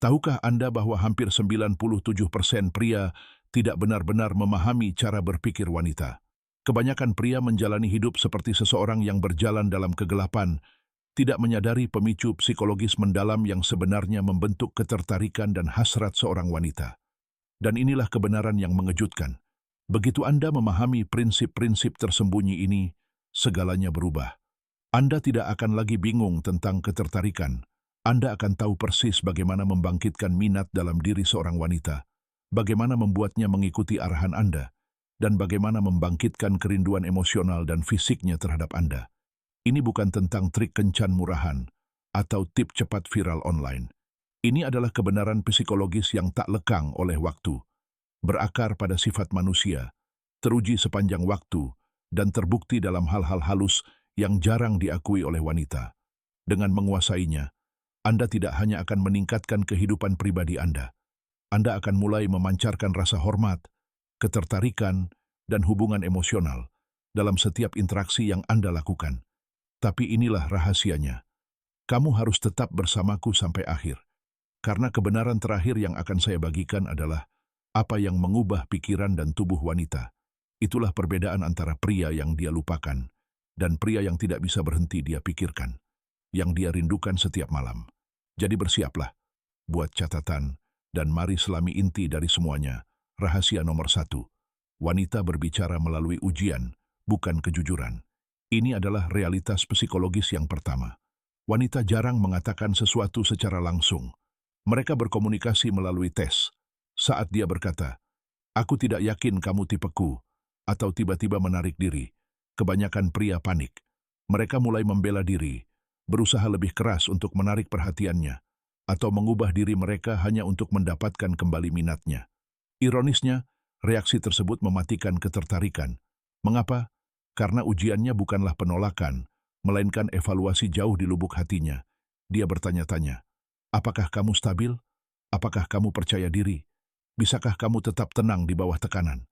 Tahukah Anda bahwa hampir 97% pria tidak benar-benar memahami cara berpikir wanita? Kebanyakan pria menjalani hidup seperti seseorang yang berjalan dalam kegelapan, tidak menyadari pemicu psikologis mendalam yang sebenarnya membentuk ketertarikan dan hasrat seorang wanita. Dan inilah kebenaran yang mengejutkan. Begitu Anda memahami prinsip-prinsip tersembunyi ini, segalanya berubah. Anda tidak akan lagi bingung tentang ketertarikan. Anda akan tahu persis bagaimana membangkitkan minat dalam diri seorang wanita, bagaimana membuatnya mengikuti arahan Anda, dan bagaimana membangkitkan kerinduan emosional dan fisiknya terhadap Anda. Ini bukan tentang trik kencan murahan atau tip cepat viral online. Ini adalah kebenaran psikologis yang tak lekang oleh waktu, berakar pada sifat manusia, teruji sepanjang waktu, dan terbukti dalam hal-hal halus yang jarang diakui oleh wanita. Dengan menguasainya, Anda tidak hanya akan meningkatkan kehidupan pribadi Anda akan mulai memancarkan rasa hormat, ketertarikan, dan hubungan emosional dalam setiap interaksi yang Anda lakukan. Tapi inilah rahasianya. Kamu harus tetap bersamaku sampai akhir. Karena kebenaran terakhir yang akan saya bagikan adalah apa yang mengubah pikiran dan tubuh wanita. Itulah perbedaan antara pria yang dia lupakan dan pria yang tidak bisa berhenti dia pikirkan, yang dia rindukan setiap malam. Jadi bersiaplah, buat catatan, dan mari selami inti dari semuanya. Rahasia nomor 1. Wanita berbicara melalui ujian, bukan kejujuran. Ini adalah realitas psikologis yang pertama. Wanita jarang mengatakan sesuatu secara langsung. Mereka berkomunikasi melalui tes. Saat dia berkata, "Aku tidak yakin kamu tipeku," atau tiba-tiba menarik diri, kebanyakan pria panik. Mereka mulai membela diri, berusaha lebih keras untuk menarik perhatiannya, atau mengubah diri mereka hanya untuk mendapatkan kembali minatnya. Ironisnya, reaksi tersebut mematikan ketertarikan. Mengapa? Karena ujiannya bukanlah penolakan, melainkan evaluasi jauh di lubuk hatinya. Dia bertanya-tanya, apakah kamu stabil? Apakah kamu percaya diri? Bisakah kamu tetap tenang di bawah tekanan?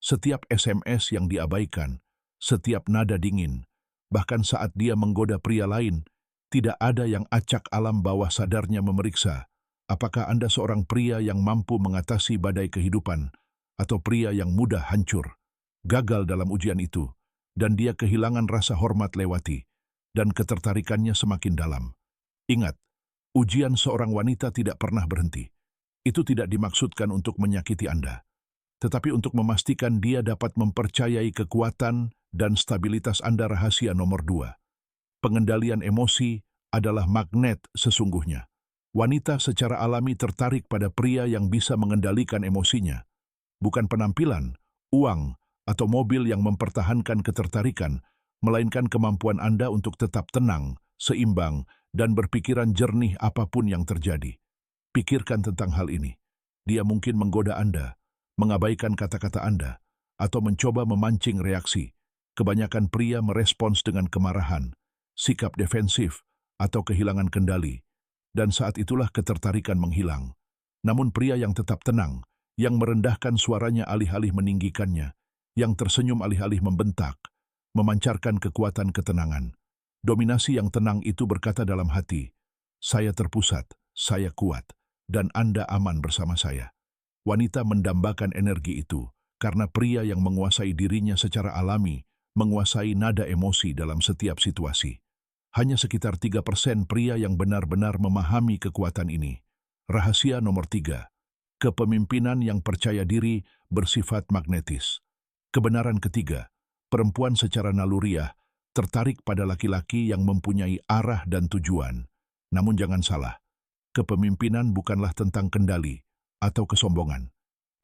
Setiap SMS yang diabaikan, setiap nada dingin, bahkan saat dia menggoda pria lain, tidak ada yang acak alam bawah sadarnya memeriksa, apakah Anda seorang pria yang mampu mengatasi badai kehidupan, atau pria yang mudah hancur, gagal dalam ujian itu, dan dia kehilangan rasa hormat lewati, dan ketertarikannya semakin dalam. Ingat, ujian seorang wanita tidak pernah berhenti. Itu tidak dimaksudkan untuk menyakiti Anda, tetapi untuk memastikan dia dapat mempercayai kekuatan dan stabilitas Anda. Rahasia nomor 2. Pengendalian emosi adalah magnet sesungguhnya. Wanita secara alami tertarik pada pria yang bisa mengendalikan emosinya. Bukan penampilan, uang, atau mobil yang mempertahankan ketertarikan, melainkan kemampuan Anda untuk tetap tenang, seimbang, dan berpikiran jernih apapun yang terjadi. Pikirkan tentang hal ini. Dia mungkin menggoda Anda, mengabaikan kata-kata Anda, atau mencoba memancing reaksi. Kebanyakan pria merespons dengan kemarahan, sikap defensif, atau kehilangan kendali, dan saat itulah ketertarikan menghilang. Namun pria yang tetap tenang, yang merendahkan suaranya alih-alih meninggikannya, yang tersenyum alih-alih membentak, memancarkan kekuatan ketenangan. Dominasi yang tenang itu berkata dalam hati, "Saya terpusat, saya kuat, dan Anda aman bersama saya." Wanita mendambakan energi itu, karena pria yang menguasai dirinya secara alami, menguasai nada emosi dalam setiap situasi. Hanya sekitar 3% pria yang benar-benar memahami kekuatan ini. Rahasia nomor 3. Kepemimpinan yang percaya diri bersifat magnetis. Kebenaran ketiga, perempuan secara naluriah tertarik pada laki-laki yang mempunyai arah dan tujuan. Namun jangan salah, kepemimpinan bukanlah tentang kendali atau kesombongan.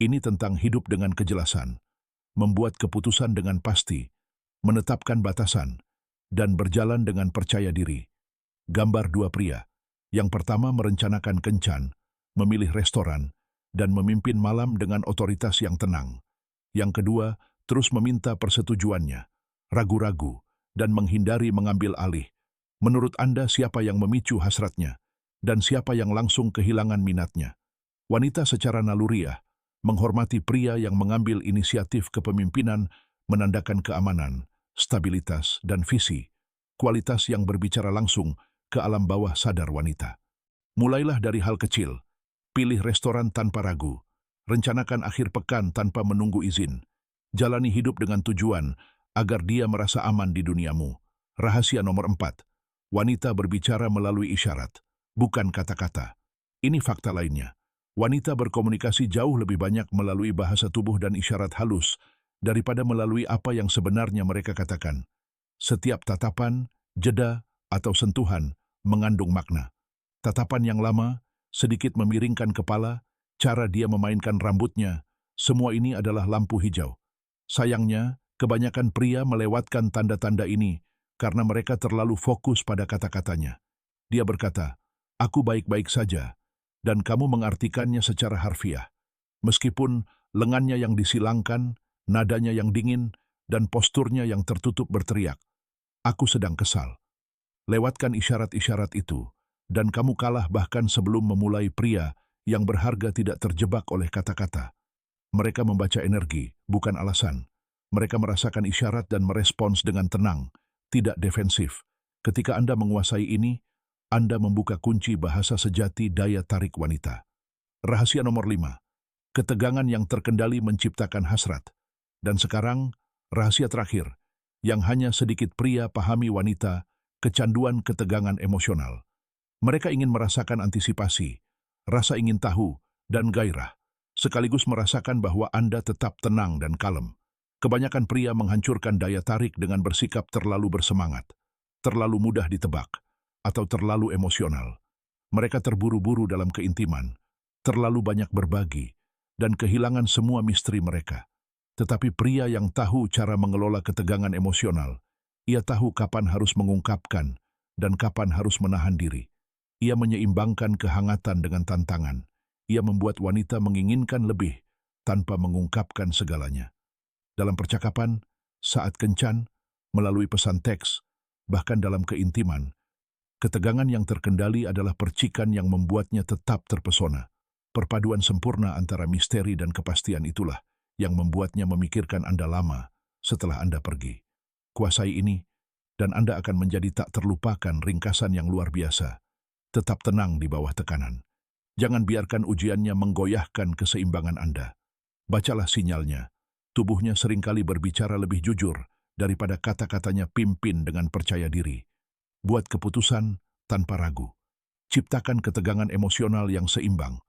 Ini tentang hidup dengan kejelasan, membuat keputusan dengan pasti, menetapkan batasan, dan berjalan dengan percaya diri. Gambar dua pria. Yang pertama merencanakan kencan, memilih restoran, dan memimpin malam dengan otoritas yang tenang. Yang kedua, terus meminta persetujuannya, ragu-ragu, dan menghindari mengambil alih. Menurut Anda siapa yang memicu hasratnya, dan siapa yang langsung kehilangan minatnya? Wanita secara naluriah menghormati pria yang mengambil inisiatif kepemimpinan, menandakan keamanan, stabilitas, dan visi, kualitas yang berbicara langsung ke alam bawah sadar wanita. Mulailah dari hal kecil. Pilih restoran tanpa ragu. Rencanakan akhir pekan tanpa menunggu izin. Jalani hidup dengan tujuan agar dia merasa aman di duniamu. Rahasia nomor 4. Wanita berbicara melalui isyarat, bukan kata-kata. Ini fakta lainnya. Wanita berkomunikasi jauh lebih banyak melalui bahasa tubuh dan isyarat halus daripada melalui apa yang sebenarnya mereka katakan. Setiap tatapan, jeda, atau sentuhan mengandung makna. Tatapan yang lama, sedikit memiringkan kepala, cara dia memainkan rambutnya, semua ini adalah lampu hijau. Sayangnya, kebanyakan pria melewatkan tanda-tanda ini karena mereka terlalu fokus pada kata-katanya. Dia berkata, "Aku baik-baik saja," dan kamu mengartikannya secara harfiah. Meskipun lengannya yang disilangkan, nadanya yang dingin, dan posturnya yang tertutup berteriak, "Aku sedang kesal." Lewatkan isyarat-isyarat itu, dan kamu kalah bahkan sebelum memulai. Pria yang berharga tidak terjebak oleh kata-kata. Mereka membaca energi, bukan alasan. Mereka merasakan isyarat dan merespons dengan tenang, tidak defensif. Ketika Anda menguasai ini, Anda membuka kunci bahasa sejati daya tarik wanita. Rahasia nomor 5. Ketegangan yang terkendali menciptakan hasrat. Dan sekarang, rahasia terakhir, yang hanya sedikit pria pahami wanita, kecanduan ketegangan emosional. Mereka ingin merasakan antisipasi, rasa ingin tahu, dan gairah, sekaligus merasakan bahwa Anda tetap tenang dan kalem. Kebanyakan pria menghancurkan daya tarik dengan bersikap terlalu bersemangat, terlalu mudah ditebak, atau terlalu emosional. Mereka terburu-buru dalam keintiman, terlalu banyak berbagi, dan kehilangan semua misteri mereka. Tetapi pria yang tahu cara mengelola ketegangan emosional, ia tahu kapan harus mengungkapkan dan kapan harus menahan diri. Ia menyeimbangkan kehangatan dengan tantangan. Ia membuat wanita menginginkan lebih tanpa mengungkapkan segalanya. Dalam percakapan, saat kencan, melalui pesan teks, bahkan dalam keintiman, ketegangan yang terkendali adalah percikan yang membuatnya tetap terpesona. Perpaduan sempurna antara misteri dan kepastian itulah yang membuatnya memikirkan Anda lama setelah Anda pergi. Kuasai ini, dan Anda akan menjadi tak terlupakan ringkasan yang luar biasa. Tetap tenang di bawah tekanan. Jangan biarkan ujiannya menggoyahkan keseimbangan Anda. Bacalah sinyalnya. Tubuhnya seringkali berbicara lebih jujur daripada kata-katanya. Pimpin dengan percaya diri. Buat keputusan tanpa ragu. Ciptakan ketegangan emosional yang seimbang.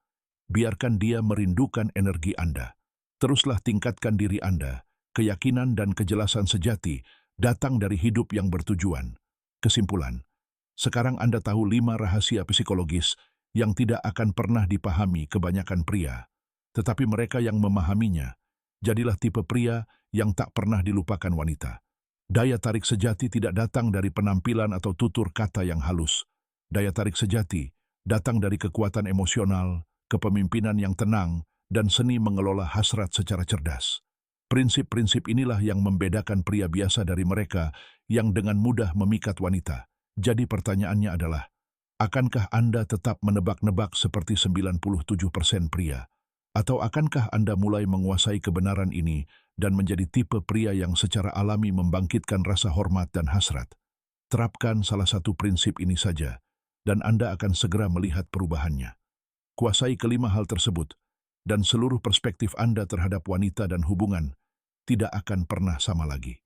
Biarkan dia merindukan energi Anda. Teruslah tingkatkan diri Anda. Keyakinan dan kejelasan sejati datang dari hidup yang bertujuan. Kesimpulan, sekarang Anda tahu 5 rahasia psikologis yang tidak akan pernah dipahami kebanyakan pria. Tetapi mereka yang memahaminya, jadilah tipe pria yang tak pernah dilupakan wanita. Daya tarik sejati tidak datang dari penampilan atau tutur kata yang halus. Daya tarik sejati datang dari kekuatan emosional, kepemimpinan yang tenang, dan seni mengelola hasrat secara cerdas. Prinsip-prinsip inilah yang membedakan pria biasa dari mereka yang dengan mudah memikat wanita. Jadi pertanyaannya adalah, akankah Anda tetap menebak-nebak seperti 97% pria? Atau akankah Anda mulai menguasai kebenaran ini dan menjadi tipe pria yang secara alami membangkitkan rasa hormat dan hasrat? Terapkan salah satu prinsip ini saja, dan Anda akan segera melihat perubahannya. Kuasai kelima hal tersebut, dan seluruh perspektif Anda terhadap wanita dan hubungan tidak akan pernah sama lagi.